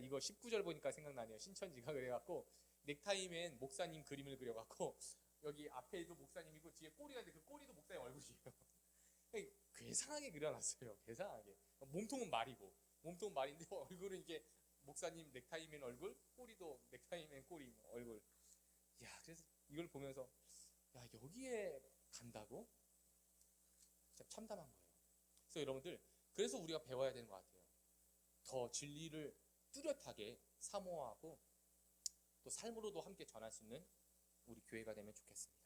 이거 19절 보니까 생각나네요. 신천지가 그래갖고 넥타이맨 목사님 그림을 그려갖고 여기 앞에도 목사님이고 뒤에 꼬리가 있는데 그 꼬리도 목사님 얼굴이에요. 괴상하게 그려놨어요. 괴상하게. 몸통은 말이고 몸통은 말인데 얼굴은 이게 목사님 넥타이맨 얼굴, 꼬리도 넥타이맨 꼬리 얼굴. 야, 그래서 이걸 보면서 야, 여기에 간다고? 진짜 참담한 거예요. 그래서 여러분들, 그래서 우리가 배워야 되는 것 같아요. 더 진리를 뚜렷하게 사모하고 또 삶으로도 함께 전할 수 있는 우리 교회가 되면 좋겠습니다.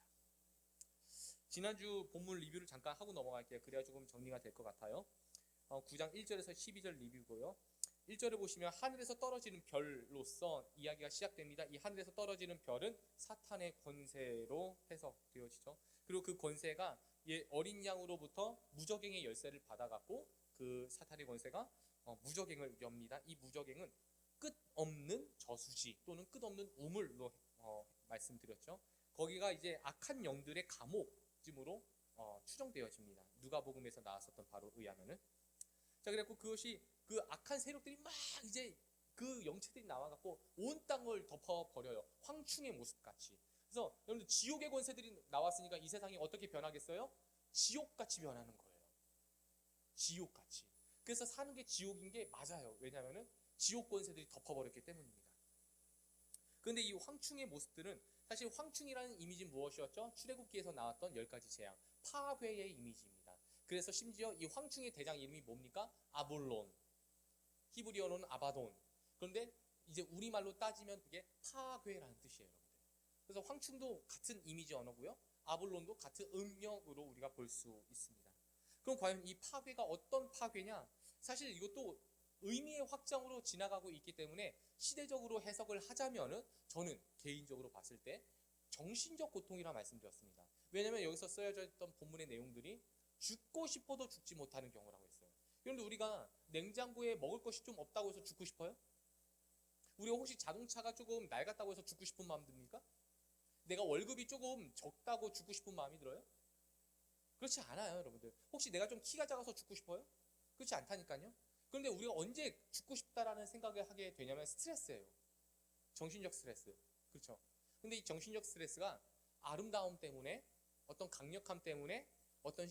지난주 본문 리뷰를 잠깐 하고 넘어갈게요. 그래야 조금 정리가 될 것 같아요. 9장 1절에서 12절 리뷰고요. 1절을 보시면 하늘에서 떨어지는 별로서 이야기가 시작됩니다. 이 하늘에서 떨어지는 별은 사탄의 권세로 해석되어지죠. 그리고 그 권세가 어린 양으로부터 무저갱의 열쇠를 받아갖고 그 사탄의 권세가 무저갱을 엽니다. 이 무저갱은 끝없는 저수지 또는 끝없는 우물로 말씀드렸죠. 거기가 이제 악한 영들의 감옥쯤으로 추정되어집니다. 누가복음에서 나왔었던 바로 의하면은. 자, 그래갖고 그것이 그 악한 세력들이 막 이제 그 영체들이 나와갖고 온 땅을 덮어버려요. 황충의 모습같이. 그래서 여러분들 지옥의 권세들이 나왔으니까 이 세상이 어떻게 변하겠어요? 지옥같이 변하는 거예요. 지옥같이. 그래서 사는 게 지옥인 게 맞아요. 왜냐하면 지옥 권세들이 덮어버렸기 때문입니다. 그런데 이 황충의 모습들은 사실 황충이라는 이미지는 무엇이었죠? 출애굽기에서 나왔던 10가지 재앙, 파괴의 이미지입니다. 그래서 심지어 이 황충의 대장 이름이 뭡니까? 아볼론, 히브리어로는 아바돈. 그런데 이제 우리말로 따지면 그게 파괴라는 뜻이에요, 여러분들. 그래서 황충도 같은 이미지 언어고요, 아볼론도 같은 음력으로 우리가 볼 수 있습니다. 그럼 과연 이 파괴가 어떤 파괴냐? 사실 이것도 의미의 확장으로 지나가고 있기 때문에 시대적으로 해석을 하자면은 저는 개인적으로 봤을 때 정신적 고통이라 말씀드렸습니다. 왜냐하면 여기서 쓰여져 있던 본문의 내용들이 죽고 싶어도 죽지 못하는 경우라고 했어요. 그런데 우리가 냉장고에 먹을 것이 좀 없다고 해서 죽고 싶어요? 우리가 혹시 자동차가 조금 낡았다고 해서 죽고 싶은 마음 듭니까? 내가 월급이 조금 적다고 죽고 싶은 마음이 들어요? 그렇지 않아요, 여러분들. 혹시 내가 좀 키가 작아서 죽고 싶어요? 그렇지 않다니까요. 그런데 우리가 언제 죽고 싶다라는 생각을 하게 되냐면 스트레스예요. 정신적 스트레스. 그렇죠. 근데 이 정신적 스트레스가 아름다움 때문에, 어떤 강력함 때문에, 어떤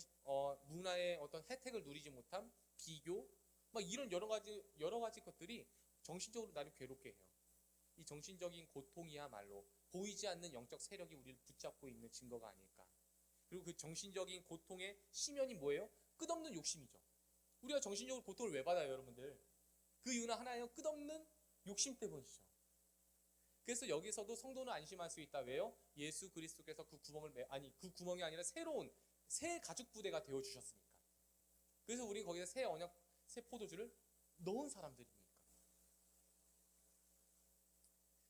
문화의 어떤 혜택을 누리지 못함, 비교, 막 이런 여러 가지 것들이 정신적으로 나를 괴롭게 해요. 이 정신적인 고통이야말로 보이지 않는 영적 세력이 우리를 붙잡고 있는 증거가 아닐까. 그리고 그 정신적인 고통의 심연이 뭐예요? 끝없는 욕심이죠. 우리가 정신적으로 고통을 왜 받아요, 여러분들? 그 이유는 하나예요. 끝없는 욕심 때문이죠. 그래서 여기서도 성도는 안심할 수 있다. 왜요? 예수 그리스도께서 그 구멍이 아니라 새로운 새 가죽 부대가 되어 주셨으니까. 그래서 우리는 거기서 새 언약, 새 포도주를 넣은 사람들이니까.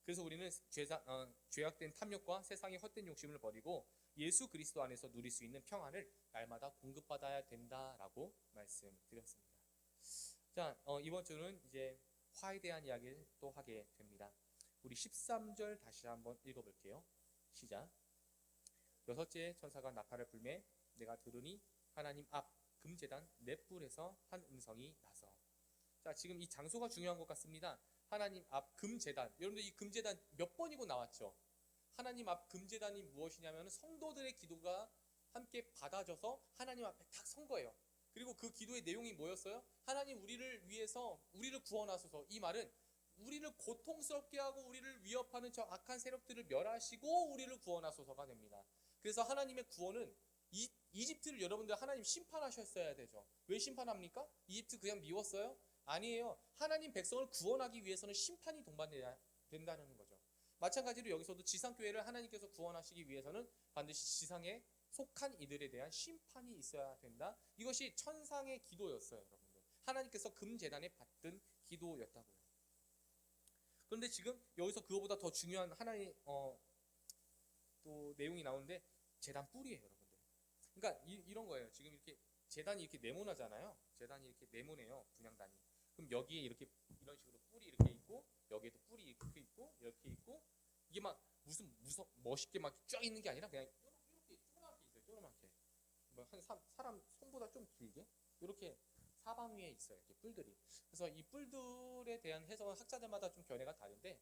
그래서 우리는 죄악된 탐욕과 세상의 헛된 욕심을 버리고 예수 그리스도 안에서 누릴 수 있는 평안을 날마다 공급받아야 된다라고 말씀드렸습니다. 자, 이번 주는 이제 화에 대한 이야기를 또 하게 됩니다. 우리 13절 다시 한번 읽어볼게요. 시작. 여섯째 천사가 나팔을 불매 내가 들으니 하나님 앞 금제단 넷불에서 한 음성이 나서. 자, 지금 이 장소가 중요한 것 같습니다. 하나님 앞 금제단. 여러분들 이 금제단 몇 번이고 나왔죠? 하나님 앞 금제단이 무엇이냐면 성도들의 기도가 함께 받아져서 하나님 앞에 딱 선 거예요. 그리고 그 기도의 내용이 뭐였어요? 하나님 우리를 위해서 우리를 구원하소서. 이 말은 우리를 고통스럽게 하고 우리를 위협하는 저 악한 세력들을 멸하시고 우리를 구원하소서가 됩니다. 그래서 하나님의 구원은 이집트를 여러분들 하나님 심판하셨어야 되죠. 왜 심판합니까? 이집트 그냥 미웠어요? 아니에요. 하나님 백성을 구원하기 위해서는 심판이 동반돼야 된다는 거죠. 마찬가지로 여기서도 지상교회를 하나님께서 구원하시기 위해서는 반드시 지상에 속한 이들에 대한 심판이 있어야 된다. 이것이 천상의 기도였어요, 여러분들. 하나님께서 금제단에 받든 기도였다고요. 그런데 지금 여기서 그거보다 더 중요한 하나의 또 내용이 나오는데 제단 뿔이에요, 여러분들. 그러니까 이런 거예요. 지금 이렇게 제단이 이렇게 네모나잖아요. 제단이 이렇게 네모네요, 분향단이. 그럼 여기에 이렇게 이런 식으로 뿔이 이렇게 있고 여기에도 뿔이 이렇게 있고 이렇게 있고 이게 막 무슨 멋있게 막 쫙 있는 게 아니라 그냥 이렇게 조그맣게 있어요. 조그맣게 뭐 한 사람 손보다 좀 길게 이렇게 사방 위에 있어요. 이렇게 뿔들이. 그래서 이 뿔들에 대한 해석은 학자들마다 좀 견해가 다른데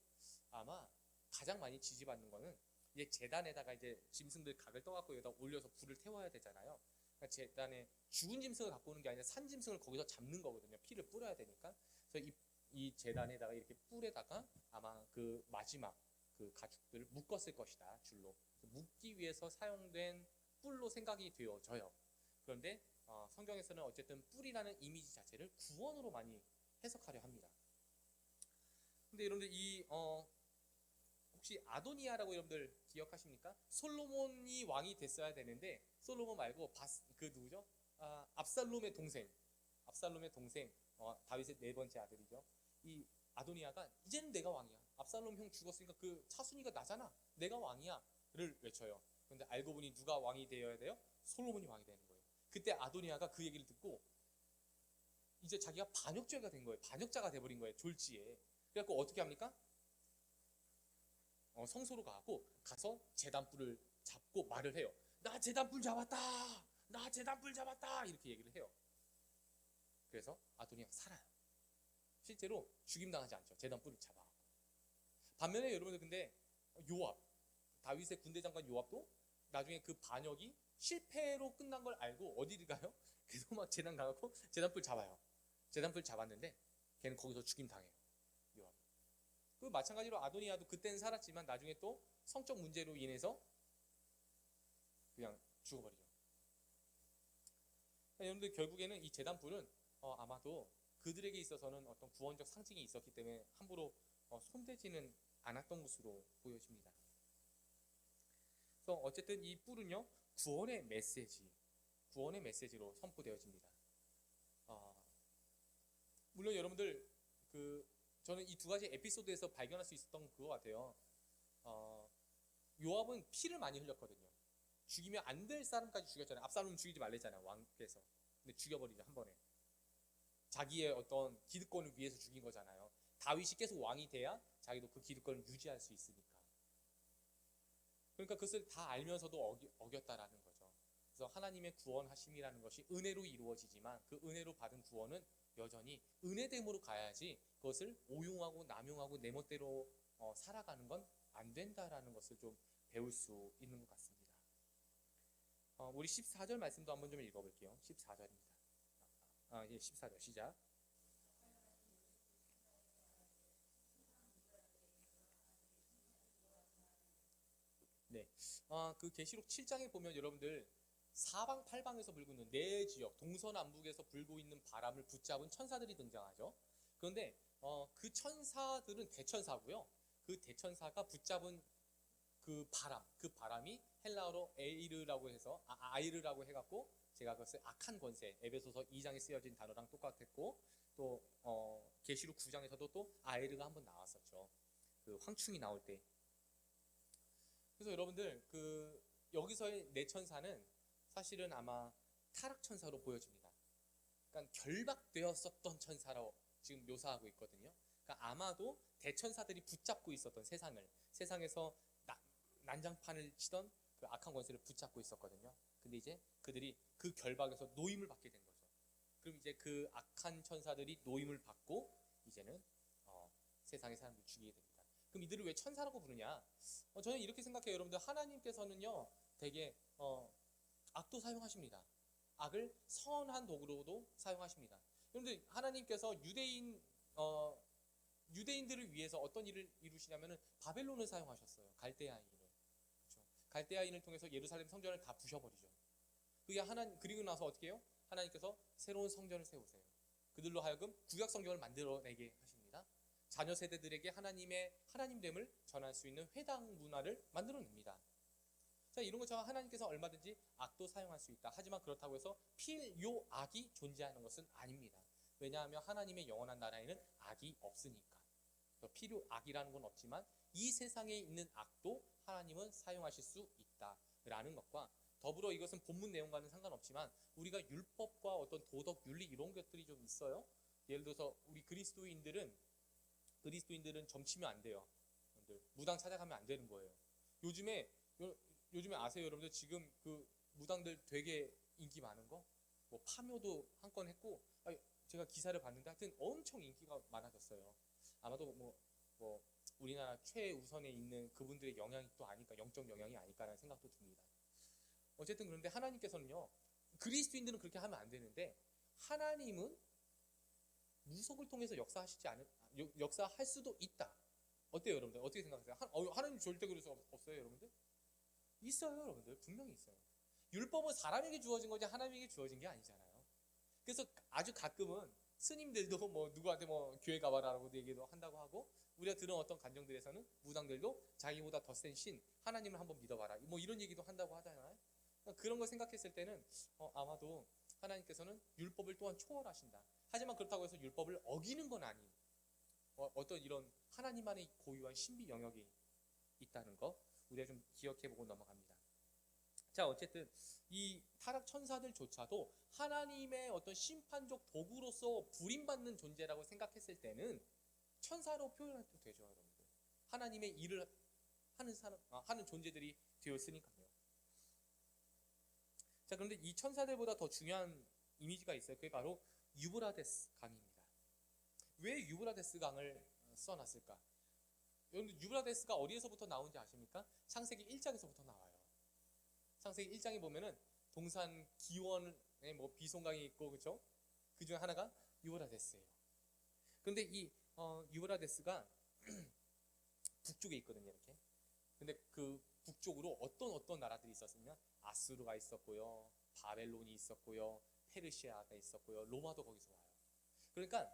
아마 가장 많이 지지받는 거는 이제 재단에다가 이제 짐승들 각을 떠갖고 여기다 올려서 불을 태워야 되잖아요. 그러니까 재단에 죽은 짐승을 갖고 오는 게 아니라 산 짐승을 거기서 잡는 거거든요. 피를 뿌려야 되니까. 그래서 이 재단에다가 이렇게 뿔에다가 아마 그 마지막 그 가축들을 묶었을 것이다. 줄로. 묶기 위해서 사용된 뿔로 생각이 되어져요. 그런데 성경에서는 어쨌든 뿔이라는 이미지 자체를 구원으로 많이 해석하려 합니다. 근데 여러분들 혹시 아도니아라고 여러분들 기억하십니까? 솔로몬이 왕이 됐어야 되는데 솔로몬 말고 그 누구죠? 압살롬의 동생. 압살롬의 동생. 다윗의 네 번째 아들이죠. 이 아도니아가 이제는 내가 왕이야. 압살롬 형 죽었으니까 그 차순위가 나잖아. 내가 왕이야를 외쳐요. 그런데 알고 보니 누가 왕이 되어야 돼요? 솔로몬이 왕이 되는 거예요. 그때 아도니아가 그 얘기를 듣고 이제 자기가 반역죄가 된 거예요. 반역자가 돼버린 거예요. 졸지에. 그래갖고 어떻게 합니까? 성소로 가서 제단뿔을 잡고 말을 해요. 나 제단뿔 잡았다. 나 제단뿔 잡았다. 이렇게 얘기를 해요. 그래서 아도니아가 살아요. 실제로 죽임당하지 않죠. 제단뿔을 잡아갖고. 반면에 여러분들 근데 요압, 다윗의 군대 장관 요압도 나중에 그 반역이 실패로 끝난 걸 알고 어디를 가요? 계속 막 제단 가갖고 제단뿔 잡아요. 제단뿔 잡았는데 걔는 거기서 죽임당해요. 요압. 그 마찬가지로 아도니아도 그때는 살았지만 나중에 또 성적 문제로 인해서 그냥 죽어버리죠. 여러분들 결국에는 이 제단뿔은 아마도 그들에게 있어서는 어떤 구원적 상징이 있었기 때문에 함부로 손대지는 않았던 것으로 보여집니다. 그래서 어쨌든 이 뿔은요 구원의 메시지로 선포되어집니다. 물론 여러분들 저는 이 두 가지 에피소드에서 발견할 수 있었던 그거 같아요. 요압은 피를 많이 흘렸거든요. 죽이면 안 될 사람까지 죽였잖아요. 압살롬 죽이지 말랬잖아요. 왕께서. 근데 죽여버리죠 한 번에. 자기의 어떤 기득권을 위해서 죽인 거잖아요. 다윗이 계속 왕이 돼야 자기도 그 기득권을 유지할 수 있으니까. 그러니까 그것을 다 알면서도 어겼다라는 거죠. 그래서 하나님의 구원하심이라는 것이 은혜로 이루어지지만 그 은혜로 받은 구원은 여전히 은혜됨으로 가야지 그것을 오용하고 남용하고 내 멋대로 살아가는 건 안 된다라는 것을 좀 배울 수 있는 것 같습니다. 우리 14절 말씀도 한번 좀 읽어볼게요. 14절입니다. 14절 시작. 네, 그 계시록 7장에 보면 여러분들 사방팔방에서 불고 있는 네 지역 동서남북에서 불고 있는 바람을 붙잡은 천사들이 등장하죠. 그런데 그 천사들은 대천사고요. 그 대천사가 붙잡은 그 바람이 헬라어로 에이르라고 해서 아이르라고 해갖고 제가 그것을 악한 권세, 에베소서 2장에 쓰여진 단어랑 똑같았고 또 계시록 9장에서도 또 아이르가 한번 나왔었죠. 그 황충이 나올 때. 그래서 여러분들 여기서의 네 천사는 사실은 아마 타락천사로 보여집니다. 그러니까 결박되었었던 천사로 지금 묘사하고 있거든요. 그러니까 아마도 대천사들이 붙잡고 있었던 세상에서 난장판을 치던 그 악한 권세를 붙잡고 있었거든요. 근데 이제 그들이 그 결박에서 노임을 받게 된 거죠. 그럼 이제 그 악한 천사들이 노임을 받고 이제는 세상의 사람들을 죽이게 됩니다. 그럼 이들을 왜 천사라고 부르냐? 저는 이렇게 생각해요. 여러분들 하나님께서는요 되게 악도 사용하십니다. 악을 선한 도구로도 사용하십니다. 여러분들 하나님께서 유대인들을 위해서 어떤 일을 이루시냐면은 바벨론을 사용하셨어요. 갈대아인을. 그렇죠? 갈대아인을 통해서 예루살렘 성전을 다 부셔버리죠. 그리고 나서 어떻게 해요? 하나님께서 새로운 성전을 세우세요. 그들로 하여금 구약 성경을 만들어내게 하십니다. 자녀 세대들에게 하나님됨을 전할 수 있는 회당 문화를 만들어냅니다. 자, 이런 것처럼 하나님께서 얼마든지 악도 사용할 수 있다. 하지만 그렇다고 해서 필요악이 존재하는 것은 아닙니다. 왜냐하면 하나님의 영원한 나라에는 악이 없으니까. 필요악이라는 건 없지만 이 세상에 있는 악도 하나님은 사용하실 수 있다라는 것과 더불어 이것은 본문 내용과는 상관없지만 우리가 율법과 어떤 도덕, 윤리 이런 것들이 좀 있어요. 예를 들어서 우리 그리스도인들은 점치면 안 돼요. 무당 찾아가면 안 되는 거예요. 요즘에 아세요 여러분들? 지금 그 무당들 되게 인기 많은 거? 뭐 파묘도 한 건 했고 제가 기사를 봤는데 하여튼 엄청 인기가 많아졌어요. 아마도 뭐 우리나라 최우선에 있는 그분들의 영향이 또 아닐까, 영적 영향이 아닐까라는 생각도 듭니다. 어쨌든 그런데 하나님께서는요, 그리스도인들은 그렇게 하면 안 되는데 하나님은 무속을 통해서 역사할 수도 있다. 어때요, 여러분들? 어떻게 생각하세요? 하나님 절대 그럴 수 없어요, 여러분들? 있어요, 여러분들. 분명히 있어요. 율법은 사람에게 주어진 거지 하나님에게 주어진 게 아니잖아요. 그래서 아주 가끔은 스님들도 뭐 누구한테 뭐 교회 가봐라라고 얘기도 한다고 하고, 우리가 들은 어떤 간정들에서는 무당들도 자기보다 더 센 신 하나님을 한번 믿어봐라 뭐 이런 얘기도 한다고 하잖아요. 그런 걸 생각했을 때는 아마도 하나님께서는 율법을 또한 초월하신다. 하지만 그렇다고 해서 율법을 어기는 건 아닌 어떤 이런 하나님만의 고유한 신비 영역이 있다는 거 우리가 좀 기억해보고 넘어갑니다. 자, 어쨌든 이 타락 천사들조차도 하나님의 어떤 심판적 도구로서 부림받는 존재라고 생각했을 때는 천사로 표현해도 되죠, 여러분들. 하나님의 일을 하는 존재들이 되었으니까요. 자, 그런데 이 천사들보다 더 중요한 이미지가 있어요. 그게 바로 유브라데스 강입니다. 왜 유브라데스 강을 써놨을까? 여러분들 유브라데스가 어디에서부터 나온지 아십니까? 창세기 1장에서부터 나와요. 창세기 1장에 보면은 동산 기원에 뭐 비송강이 있고, 그렇죠? 그 중에 하나가 유브라데스예요. 그런데 이 유브라데스가 북쪽에 있거든요, 이렇게. 근데 그 북쪽으로 어떤 나라들이 있었으면 아수르가 있었고요, 바벨론이 있었고요, 페르시아가 있었고요, 로마도 거기서 와요. 그러니까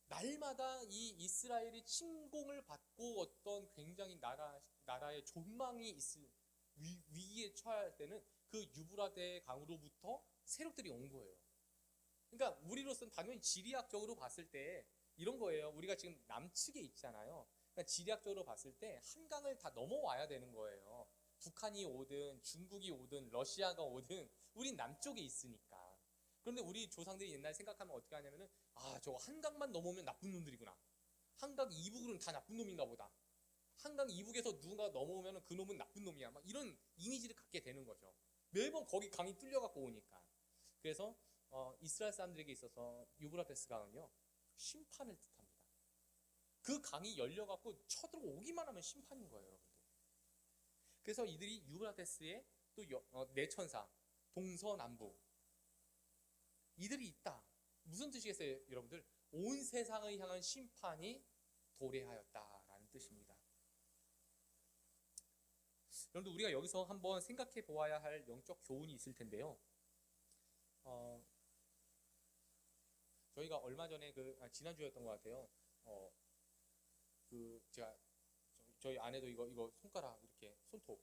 날마다 이 이스라엘이 침공을 받고 어떤 굉장히 나라의 존망이 위기에 처할 때는 그 유브라데 강으로부터 세력들이 온 거예요. 그러니까 우리로서는 당연히 지리학적으로 봤을 때 이런 거예요. 우리가 지금 남측에 있잖아요. 그러니까 지리학적으로 봤을 때 한강을 다 넘어와야 되는 거예요. 북한이 오든 중국이 오든 러시아가 오든 우린 남쪽에 있으니까. 그런데 우리 조상들이 옛날 생각하면 어떻게 하냐면은 저거 한강만 넘으면 나쁜 놈들이구나. 한강 이북으로는 다 나쁜 놈인가 보다. 한강 이북에서 누군가 넘어오면 그 놈은 나쁜 놈이야. 막 이런 이미지를 갖게 되는 거죠. 매번 거기 강이 뚫려갖고 오니까. 그래서 이스라엘 사람들에게 있어서 유브라데스 강은요, 심판을 뜻합니다. 그 강이 열려갖고 쳐들어오기만 하면 심판인 거예요, 여러분들. 그래서 이들이 유브라데스의 또 네 천사, 동서남북 이들이 있다. 무슨 뜻이겠어요, 여러분들? 온 세상을 향한 심판이 도래하였다라는 뜻입니다. 여러분들, 우리가 여기서 한번 생각해 보아야 할 영적 교훈이 있을 텐데요. 저희가 얼마 전에 지난주였던 것 같아요. 제가 저희 아내도 이거 손가락 이렇게 손톱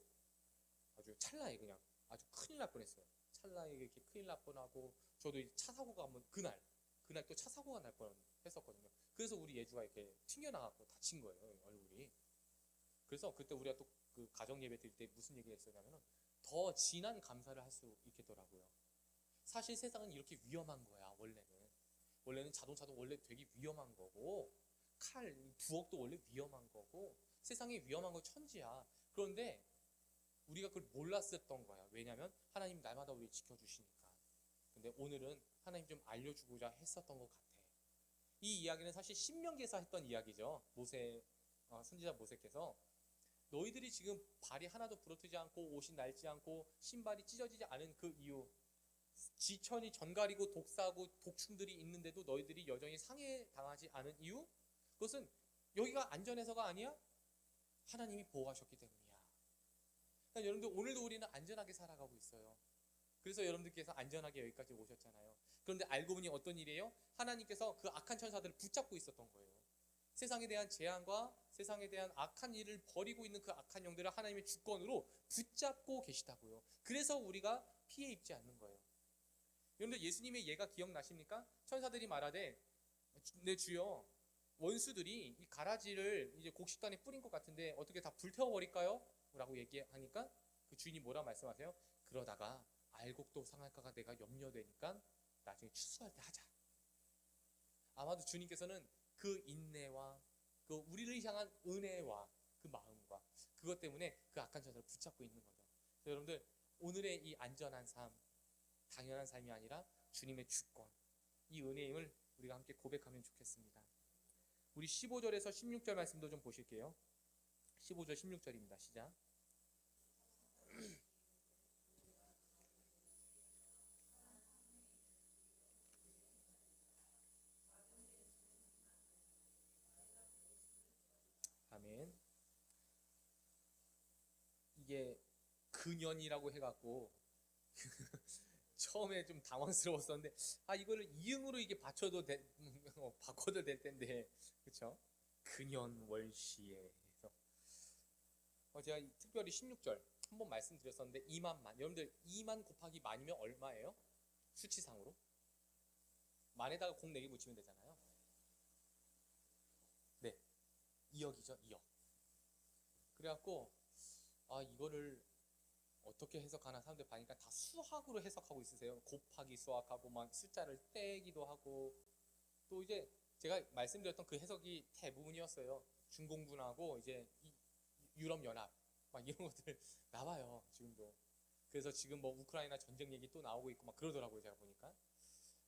아주 찰나에 그냥 아주 큰일 날 뻔했어요. 찰나에 이렇게 큰일 날 뻔하고, 저도 차 사고가 한번 그날 또 차 사고가 날 뻔했었거든요. 그래서 우리 예주가 이렇게 튕겨나가고 다친 거예요, 얼굴이. 그래서 그때 우리가 또 그 가정 예배 드릴 때 무슨 얘기를 했었냐면은 더 진한 감사를 할 수 있겠더라고요. 사실 세상은 이렇게 위험한 거야. 원래는 자동차도 원래 되게 위험한 거고, 부엌도 원래 위험한 거고, 세상에 위험한 거 천지야. 그런데 우리가 그걸 몰랐었던 거야. 왜냐하면 하나님 날마다 우리를 지켜주시니까. 근데 오늘은 하나님 좀 알려주고자 했었던 것 같아. 이 이야기는 사실 신명기에서 했던 이야기죠. 선지자 모세께서 너희들이 지금 발이 하나도 부러뜨지 않고 옷이 낡지 않고 신발이 찢어지지 않은 그 이유, 지천이 전갈이고 독사하고 독충들이 있는데도 너희들이 여전히 상해당하지 않은 이유, 그것은 여기가 안전해서가 아니야. 하나님이 보호하셨기 때문이야. 그러니까 여러분들, 오늘도 우리는 안전하게 살아가고 있어요. 그래서 여러분들께서 안전하게 여기까지 오셨잖아요. 그런데 알고 보니 어떤 일이에요? 하나님께서 그 악한 천사들을 붙잡고 있었던 거예요. 세상에 대한 재앙과 세상에 대한 악한 일을 벌이고 있는 그 악한 영들을 하나님의 주권으로 붙잡고 계시다고요. 그래서 우리가 피해 입지 않는 거예요. 여러분들, 예수님의 예가 기억나십니까? 천사들이 말하되, 내 주여, 원수들이 이 가라지를 이제 곡식단에 뿌린 것 같은데 어떻게 다 불태워버릴까요? 라고 얘기하니까 그 주인이 뭐라 말씀하세요? 그러다가 알곡도 상할까가 내가 염려되니까 나중에 추수할 때 하자. 아마도 주님께서는 그 인내와 그 우리를 향한 은혜와 그 마음과 그것 때문에 그 악한 천사를 붙잡고 있는 거죠. 여러분들, 오늘의 이 안전한 삶, 당연한 삶이 아니라 주님의 주권, 이 은혜임을 우리가 함께 고백하면 좋겠습니다. 우리 15절에서 16절 말씀도 좀 보실게요. 15절 16절입니다. 시작. 아멘. 이게 근연이라고 해갖고 처음에 좀 당황스러웠었는데 이거를 이응으로 이게 바꿔도 될 텐데 그렇죠? 근연월시에 해서 제가 특별히 16절 한번 말씀드렸었는데 2만만 여러분들 2만 곱하기 만이면 얼마예요? 수치상으로 만에다가 공 4개 붙이면 되잖아요. 네, 2억이죠. 2억. 그래갖고 이거를 어떻게 해석하나 사람들 보니까 다 수학으로 해석하고 있으세요. 곱하기 수학하고 막 숫자를 떼기도 하고 또 이제 제가 말씀드렸던 그 해석이 대부분이었어요. 중공군하고 이제 유럽연합 막 이런 것들 나와요 지금도. 그래서 지금 뭐 우크라이나 전쟁 얘기 또 나오고 있고 막 그러더라고요. 제가 보니까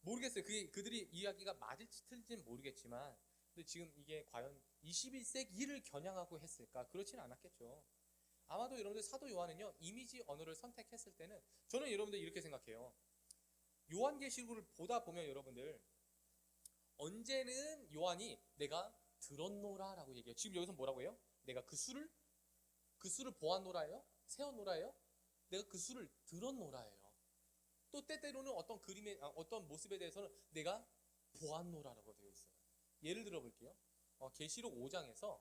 모르겠어요. 그들이 이야기가 맞을지 틀릴지는 모르겠지만 근데 지금 이게 과연 21세기를 겨냥하고 했을까? 그렇지는 않았겠죠. 아마도 여러분들 사도 요한은요 이미지 언어를 선택했을 때는 저는 여러분들 이렇게 생각해요. 요한계시록을 보다 보면 여러분들 언제는 요한이 내가 들었노라 라고 얘기해요. 지금 여기서 뭐라고 해요? 내가 그 수를 보았노라예요? 세었노라예요? 내가 그 수를 들었노라예요. 또 때때로는 어떤 그림의 어떤 모습에 대해서는 내가 보았노라라고 되어 있어요. 예를 들어 볼게요. 계시록 5장에서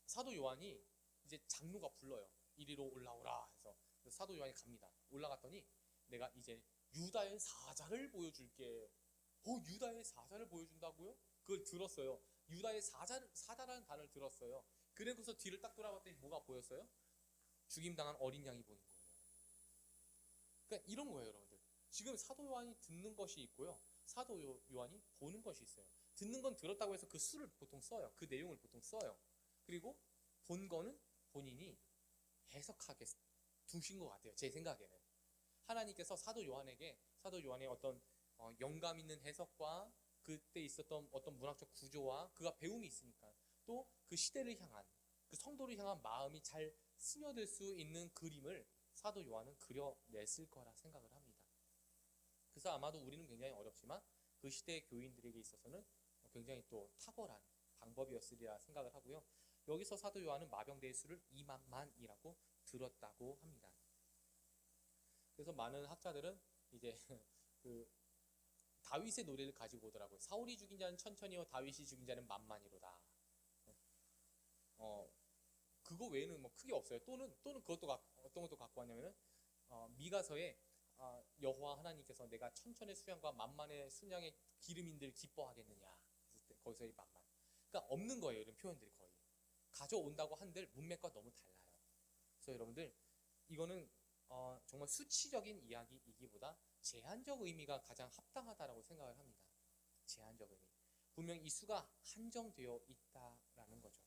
사도 요한이 이제 장로가 불러요. 이리로 올라오라 해서 사도 요한이 갑니다. 올라갔더니 내가 이제 유다의 사자를 보여줄게. 유다의 사자를 보여준다고요? 그걸 들었어요. 유다의 사자라는 단어를 들었어요. 그래서 뒤를 딱 돌아봤더니 뭐가 보였어요? 죽임당한 어린 양이 보인 거예요. 그러니까 이런 거예요, 여러분들. 지금 사도 요한이 듣는 것이 있고요. 사도 요한이 보는 것이 있어요. 듣는 건 들었다고 해서 그 수를 보통 써요. 그 내용을 보통 써요. 그리고 본 거는 본인이 해석하게 두신 것 같아요. 제 생각에는. 하나님께서 사도 요한의 어떤 영감 있는 해석과 그때 있었던 어떤 문학적 구조와 그가 배움이 있으니까 또 그 시대를 향한 그 성도를 향한 마음이 잘 스며들 수 있는 그림을 사도 요한은 그려냈을 거라 생각을 합니다. 그래서 아마도 우리는 굉장히 어렵지만 그 시대의 교인들에게 있어서는 굉장히 또 탁월한 방법이었으리라 생각을 하고요. 여기서 사도 요한은 마병대의 수를 2만만이라고 들었다고 합니다. 그래서 많은 학자들은 이제 그 다윗의 노래를 가지고 오더라고요. 사울이 죽인 자는 천천히요 다윗이 죽인 자는 만만이로다. 그거 외에는 뭐 크게 없어요. 또는 그것도 어떤 것도 갖고 왔냐면은 미가서에 여호와 하나님께서 내가 천천의 수양과 만만의 순양의 기름인들 기뻐하겠느냐. 거기서의 만만. 그러니까 없는 거예요. 이런 표현들이 거의. 가져온다고 한들 문맥과 너무 달라요. 그래서 여러분들 이거는 정말 수치적인 이야기이기보다 제한적 의미가 가장 합당하다라고 생각을 합니다. 제한적 의미. 분명 이 수가 한정되어 있다라는 거죠.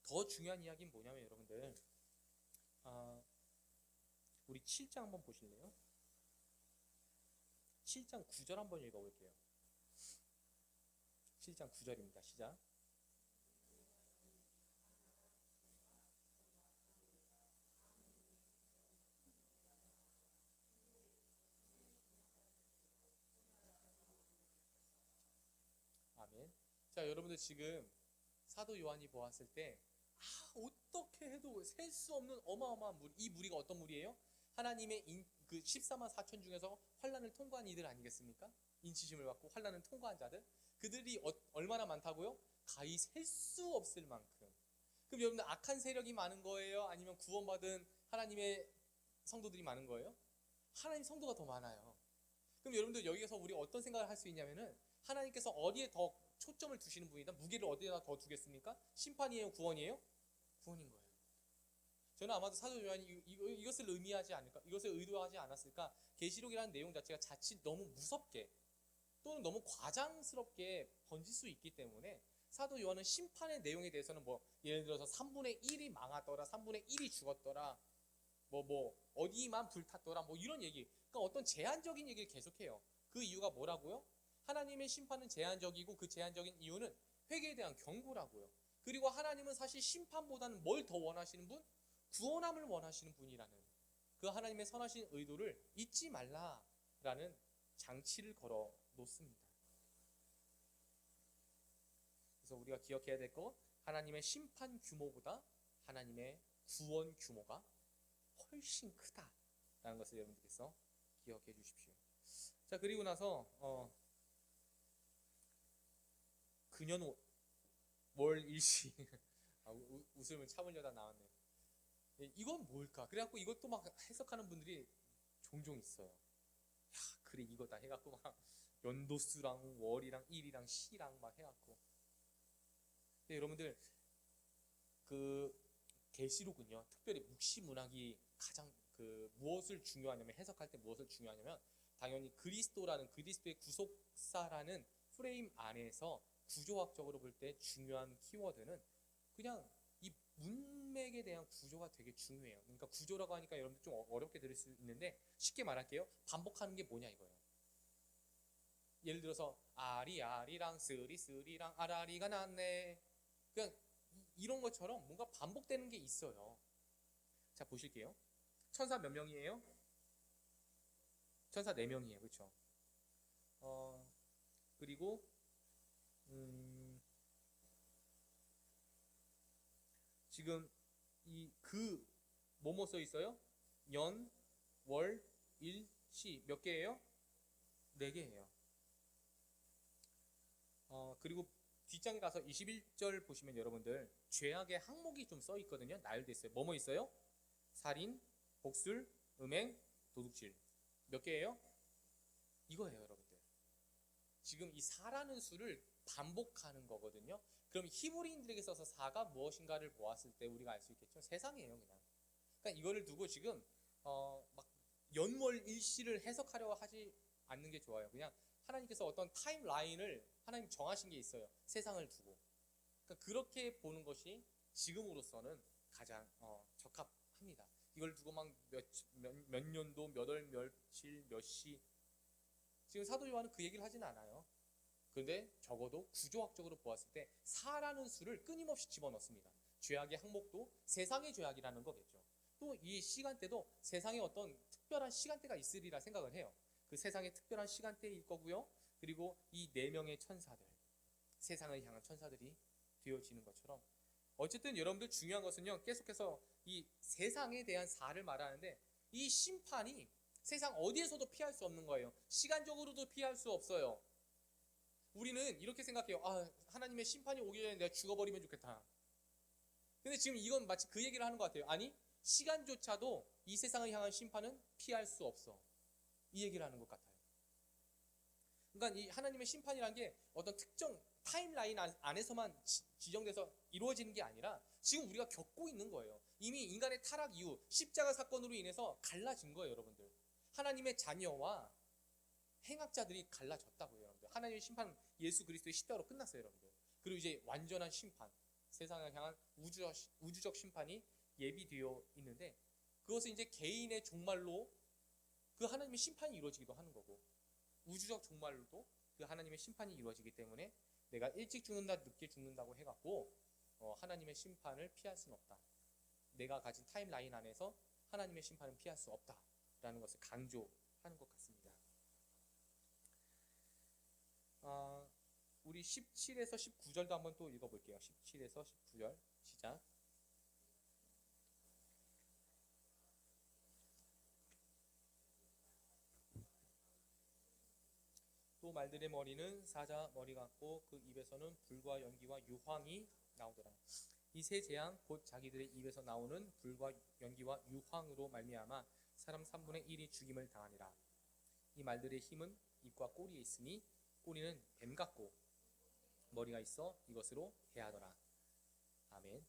더 중요한 이야기는 뭐냐면 여러분들 우리 7장 한번 보실래요? 7장 9절 한번 읽어볼게요. 7장 9절입니다. 시작. 아멘. 자, 여러분들 지금 사도 요한이 보았을 때 어떻게 해도 셀 수 없는 어마어마한 물. 이 무리가 어떤 무리예요? 하나님의 그 14만 4천 중에서 환란을 통과한 이들 아니겠습니까? 인치심을 받고 환란을 통과한 자들. 그들이 얼마나 많다고요? 가히 셀 수 없을 만큼. 그럼 여러분들 악한 세력이 많은 거예요? 아니면 구원받은 하나님의 성도들이 많은 거예요? 하나님 성도가 더 많아요. 그럼 여러분들 여기서 우리 어떤 생각을 할 수 있냐면은 하나님께서 어디에 더 초점을 두시는 분이다? 무게를 어디에다 더 두겠습니까? 심판이에요? 구원이에요? 구원인 거예요. 저는 아마도 사도 요한이 이것을 의미하지 않을까? 이것을 의도하지 않았을까? 계시록이라는 내용 자체가 자칫 너무 무섭게 또는 너무 과장스럽게 번질 수 있기 때문에 사도 요한은 심판의 내용에 대해서는 뭐 예를 들어서 3분의 1이 망하더라, 3분의 1이 죽었더라, 뭐 어디만 불탔더라, 뭐 이런 얘기 그러니까 어떤 제한적인 얘기를 계속해요. 그 이유가 뭐라고요? 하나님의 심판은 제한적이고 그 제한적인 이유는 회개에 대한 경고라고요. 그리고 하나님은 사실 심판보다는 뭘 더 원하시는 분? 구원함을 원하시는 분이라는 그 하나님의 선하신 의도를 잊지 말라라는 장치를 걸어 놓습니다. 그래서 우리가 기억해야 될 거, 하나님의 심판 규모보다 하나님의 구원 규모가 훨씬 크다라는 것을 여러분들께서 기억해 주십시오. 자, 그리고 나서 금년 월 일시 웃음을 참으려다 나왔네요. 이건 뭘까? 그래갖고 이것도 막 해석하는 분들이 종종 있어요. 야, 그래 이거다 해갖고 막 연도수랑 월이랑 일이랑 시랑 막 해갖고. 근데 여러분들 그 계시록은요, 특별히 묵시 문학이 가장 그 무엇을 중요하냐면, 해석할 때 무엇을 중요하냐면 당연히 그리스도의 구속사라는 프레임 안에서 구조학적으로 볼 때 중요한 키워드는 그냥 이 문맥에 대한 구조가 되게 중요해요. 그러니까 구조라고 하니까 여러분들 좀 어렵게 들을 수 있는데 쉽게 말할게요. 반복하는 게 뭐냐 이거예요. 예를 들어서 아리랑 쓰리랑 아라리가 났네. 그냥 이런 것처럼 뭔가 반복되는 게 있어요. 자, 보실게요. 천사 몇 명이에요? 천사 4명이에요. 그렇죠? 그리고 지금 뭐뭐 써 있어요? 연, 월, 일, 시 몇 개예요? 4개예요. 그리고 뒷장에 가서 21절 보시면 여러분들 죄악의 항목이 좀 써 있거든요. 나열돼 있어요. 뭐뭐 있어요? 살인, 복술, 음행, 도둑질. 몇 개예요? 이거예요, 여러분들. 지금 이 4라는 수를 반복하는 거거든요. 그럼 히브리인들에게 있어서 4가 무엇인가를 보았을 때 우리가 알 수 있겠죠. 세상이에요, 그냥. 그러니까 이거를 두고 지금 막 연월일시를 해석하려고 하지 않는 게 좋아요. 그냥 하나님께서 어떤 타임라인을 하나님 정하신 게 있어요. 세상을 두고. 그러니까 그렇게 보는 것이 지금으로서는 가장 적합합니다. 이걸 두고 막 몇 년도, 몇 월, 며칠, 몇 시. 지금 사도 요한은 그 얘기를 하진 않아요. 그런데 적어도 구조학적으로 보았을 때 4라는 수를 끊임없이 집어넣습니다. 죄악의 항목도 세상의 죄악이라는 거겠죠. 또 이 시간대도 세상에 어떤 특별한 시간대가 있으리라 생각을 해요. 그 세상의 특별한 시간대일 거고요. 그리고 이 4명의 천사들, 세상을 향한 천사들이 되어지는 것처럼, 어쨌든 여러분들 중요한 것은요, 계속해서 이 세상에 대한 4를 말하는데 이 심판이 세상 어디에서도 피할 수 없는 거예요. 시간적으로도 피할 수 없어요. 우리는 이렇게 생각해요. 하나님의 심판이 오기 전에 내가 죽어버리면 좋겠다. 근데 지금 이건 마치 그 얘기를 하는 것 같아요. 아니, 시간조차도 이 세상을 향한 심판은 피할 수 없어. 이 얘기를 하는 것 같아요. 그러니까 이 하나님의 심판이라는 게 어떤 특정 타임라인 안에서만 지정돼서 이루어지는 게 아니라 지금 우리가 겪고 있는 거예요. 이미 인간의 타락 이후 십자가 사건으로 인해서 갈라진 거예요, 여러분들. 하나님의 자녀와 행악자들이 갈라졌다고요, 여러분들. 하나님의 심판, 예수 그리스도의 십자가로 끝났어요, 여러분들. 그리고 이제 완전한 심판, 세상을 향한 우주적 심판이 예비되어 있는데, 그것은 이제 개인의 종말로 그 하나님의 심판이 이루어지기도 하는 거고, 우주적 종말로도 그 하나님의 심판이 이루어지기 때문에 내가 일찍 죽는다, 늦게 죽는다고 해갖고 하나님의 심판을 피할 수는 없다. 내가 가진 타임라인 안에서 하나님의 심판은 피할 수 없다라는 것을 강조하는 것 같습니다. 우리 17에서 19절도 한번 또 읽어볼게요. 17에서 19절 시작. 또 말들의 머리는 사자 머리 같고 그 입에서는 불과 연기와 유황이 나오더라. 이 세 재앙 곧 자기들의 입에서 나오는 불과 연기와 유황으로 말미암아 사람 3분의 1이 죽임을 당하니라. 이 말들의 힘은 입과 꼬리에 있으니 꼬리는 뱀 같고 머리가 있어 이것으로 해하더라. 아멘.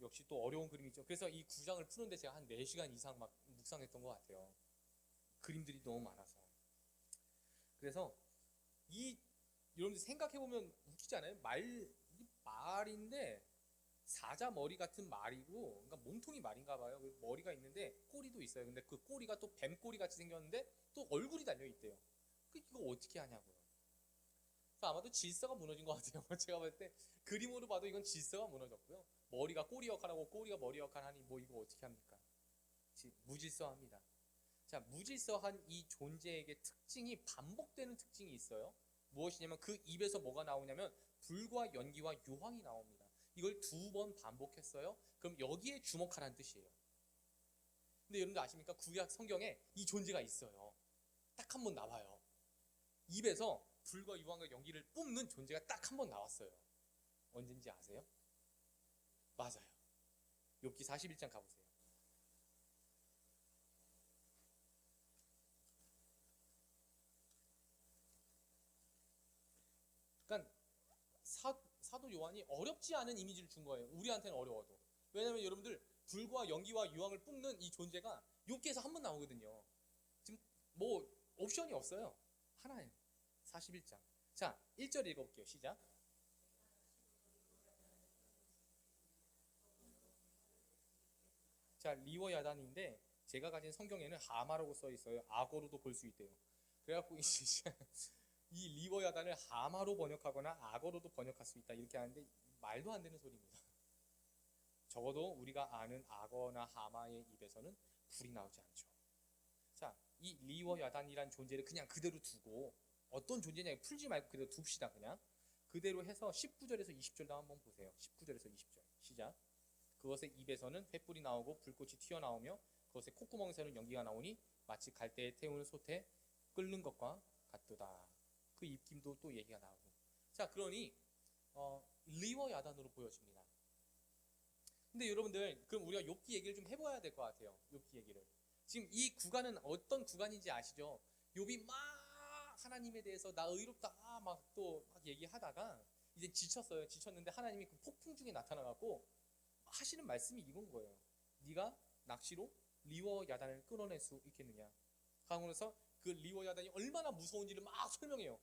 역시 또 어려운 그림이죠. 그래서 이 9장을 푸는데 제가 한 4시간 이상 막 묵상했던 것 같아요. 그림들이 너무 많아서. 그래서 여러분들 생각해보면 웃기지 않아요? 말인데 사자 머리 같은 말이고, 그러니까 몸통이 말인가 봐요. 머리가 있는데 꼬리도 있어요. 근데 그 꼬리가 또 뱀꼬리 같이 생겼는데 또 얼굴이 달려 있대요. 이거 어떻게 하냐고요. 그래서 아마도 질서가 무너진 것 같아요. 제가 볼 때 그림으로 봐도 이건 질서가 무너졌고요. 머리가 꼬리 역할하고 꼬리가 머리 역할하니 뭐 이거 어떻게 합니까? 무질서합니다. 자, 무질서한 이 존재에게 특징이 반복되는 특징이 있어요. 무엇이냐면 그 입에서 뭐가 나오냐면 불과 연기와 유황이 나옵니다. 이걸 2번 반복했어요. 그럼 여기에 주목하라는 뜻이에요. 근데 여러분들 아십니까? 구약 성경에 이 존재가 있어요. 딱 한 번 나와요. 입에서 불과 유황과 연기를 뿜는 존재가 딱 한 번 나왔어요. 언젠지 아세요? 맞아요. 욥기 41장 가보세요. 그러니까 사도 요한이 어렵지 않은 이미지를 준 거예요. 우리한테는 어려워도. 왜냐하면 여러분들 불과 연기와 유황을 뿜는 이 존재가 욥기에서 한 번 나오거든요. 지금 뭐 옵션이 없어요. 하나예요. 41장. 자, 1절 읽어볼게요. 시작. 자, 리워 야단인데 제가 가진 성경에는 하마라고 써 있어요. 악어로도 볼 수 있대요. 그래갖고 이 리워 야단을 하마로 번역하거나 악어로도 번역할 수 있다 이렇게 하는데 말도 안 되는 소리입니다. 적어도 우리가 아는 악어나 하마의 입에서는 불이 나오지 않죠. 자, 이 리워 야단이란 존재를 그냥 그대로 두고 어떤 존재냐 풀지 말고 그대로 둡시다. 그냥 그대로 해서 19절에서 20절도 한번 보세요. 19절에서 20절 시작. 그것의 입에서는 횃불이 나오고 불꽃이 튀어나오며 그것의 콧구멍에서는 연기가 나오니 마치 갈대에 태우는 솥에 끓는 것과 같도다. 그 입김도 또 얘기가 나오고. 자, 그러니 리워 야단으로 보여집니다. 근데 여러분들 그럼 우리가 욥기 얘기를 좀 해봐야 될 것 같아요. 욥기 얘기를. 지금 이 구간은 어떤 구간인지 아시죠? 욥이 막 하나님에 대해서 나 의롭다 막 또 막 얘기하다가 이제 지쳤어요. 지쳤는데 하나님이 그 폭풍 중에 나타나갖고 하시는 말씀이 이건 거예요. 네가 낚시로 리워 야단을 끊어낼 수 있겠느냐. 그러면서 그 리워 야단이 얼마나 무서운지를 막 설명해요.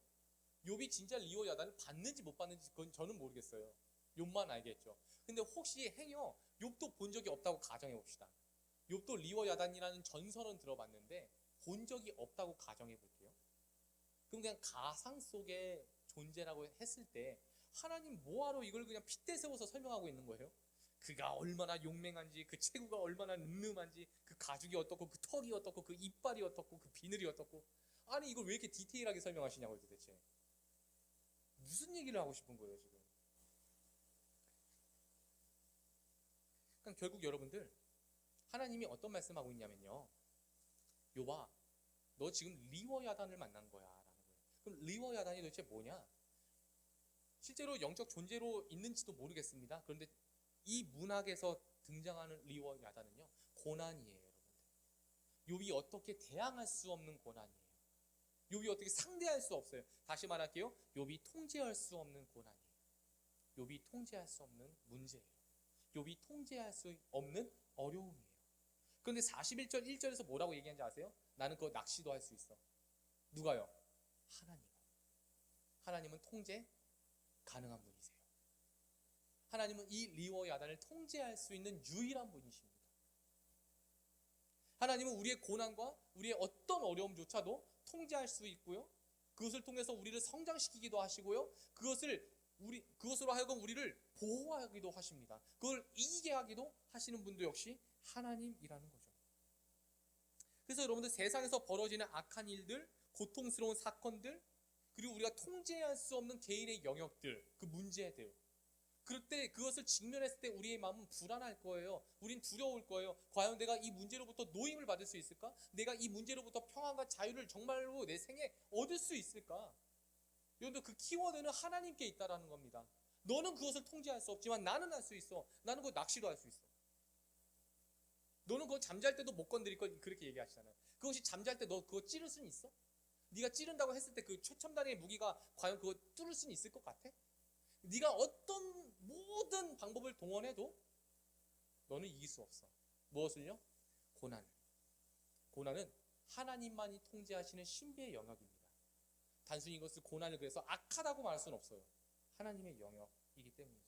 욥이 진짜 리워 야단을 받는지 못 받는지 그건 저는 모르겠어요. 욥만 알겠죠. 근데 혹시 행여 욥도 본 적이 없다고 가정해 봅시다. 욥도 리워 야단이라는 전설은 들어봤는데 본 적이 없다고 가정해 볼게요. 그럼 그냥 가상 속의 존재라고 했을 때 하나님 뭐하러 이걸 그냥 핏대 세워서 설명하고 있는 거예요? 그가 얼마나 용맹한지, 그 체구가 얼마나 늠름한지, 그 가죽이 어떻고, 그 턱이 어떻고, 그 이빨이 어떻고, 그 비늘이 어떻고. 아니 이걸 왜 이렇게 디테일하게 설명하시냐고요 도대체. 무슨 얘기를 하고 싶은 거예요 지금. 그러니까 결국 여러분들 하나님이 어떤 말씀하고 있냐면요. 욥아, 너 지금 리워 야단을 만난 거야 라는 거예요. 그럼 리워 야단이 도대체 뭐냐? 실제로 영적 존재로 있는지도 모르겠습니다. 그런데 이 문학에서 등장하는 리워 야단은요 고난이에요. 여러분들 욥이 어떻게 대항할 수 없는 고난이에요. 욥이 어떻게 상대할 수 없어요. 다시 말할게요. 욥이 통제할 수 없는 고난이에요. 욥이 통제할 수 없는 문제예요. 욥이 통제할 수 없는 어려움이에요. 그런데 41절 1절에서 뭐라고 얘기하는지 아세요? 나는 그거 낚시도 할 수 있어. 누가요? 하나님. 하나님은 통제 가능한 분이세요. 하나님은 이 리워 야단을 통제할 수 있는 유일한 분이십니다. 하나님은 우리의 고난과 우리의 어떤 어려움조차도 통제할 수 있고요. 그것을 통해서 우리를 성장시키기도 하시고요. 그것으로 하여금 우리를 보호하기도 하십니다. 그걸 이기게 하기도 하시는 분도 역시 하나님이라는 거죠. 그래서 여러분들 세상에서 벌어지는 악한 일들, 고통스러운 사건들, 그리고 우리가 통제할 수 없는 개인의 영역들, 그 문제들, 그럴 때 그것을 직면했을 때 우리의 마음은 불안할 거예요. 우린 두려울 거예요. 과연 내가 이 문제로부터 노임을 받을 수 있을까? 내가 이 문제로부터 평안과 자유를 정말로 내 생에 얻을 수 있을까? 여러분들 그 키워드는 하나님께 있다라는 겁니다. 너는 그것을 통제할 수 없지만 나는 할 수 있어. 나는 그거 낚시도 할 수 있어. 너는 그거 잠잘 때도 못 건드릴 거 그렇게 얘기하시잖아요. 그것이 잠잘 때 너 그거 찌를 수는 있어? 네가 찌른다고 했을 때 그 최첨단의 무기가 과연 그거 뚫을 수는 있을 것 같아? 네가 어떤 모든 방법을 동원해도 너는 이길 수 없어. 무엇을요? 고난을. 고난은 하나님만이 통제하시는 신비의 영역입니다. 단순히 이것을 고난을 그래서 악하다고 말할 수는 없어요. 하나님의 영역이기 때문이죠.